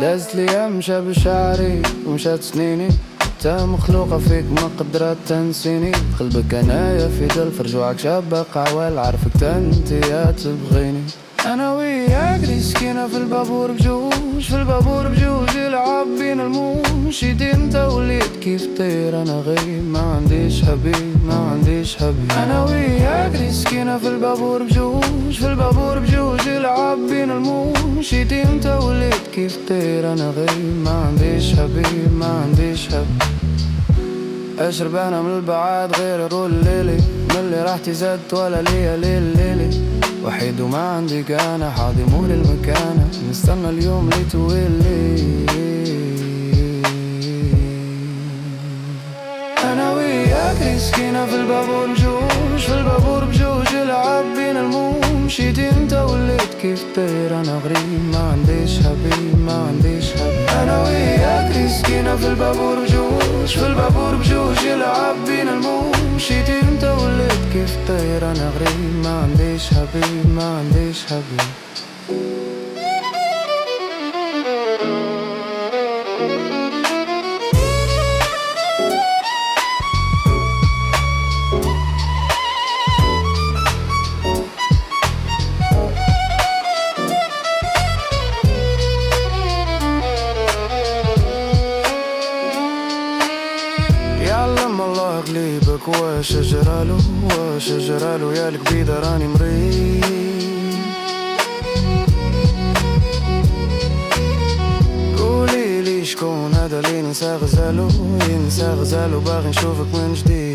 دازت لي مشى بشعري ومشات سنيني، تا مخلوقة فيك ما قدرت تنسيني. قلبك انايا في دلف رجوعك شابق عوال، عارفك تنتيا تبغيني. انا وياك دي سكينة في البابور بجوج، في البابور بجوج يلعب بين الموش. يدي انت وليت كيف طير انا غيب، ما عنديش حبيب ما عنديش حبيب. انا وياك دي سكينة في البابور بجوج، في البابور بجوج يلعب بين الموش. يدي انت وليت كيف طير انا غيب، ما عنديش حبيب ما عنديش حبيب. اشرب انا من البعاد غير يقول ليلي، من اللي راحتي زدت ولا ليا ليل ليلي. وحيد وما عندي انا حاضي مول المكانة، نستنى اليوم اللي تولي. انا وياك سكينة في البابور بجوج، في البابور بجوج يلعب بين الموش. يدي انت وليت كيف طير انا غريب، ما عنديش حبيب ما عنديش حبيب. انا وياك سكينة في البابور بجوج، في البابور بجوج يلعب بين الموش. يدي انت وليت كيف طير انا غريب، ما عنديش حبيب ما عنديش حبيب. يعلم الله قليبك واش جرالو، واش جرالو يا الكبيدة راني مريض. قولي لي شكون هذا اللي ينسى غزالو، ينسى غزالو باغي نشوفك من جديد.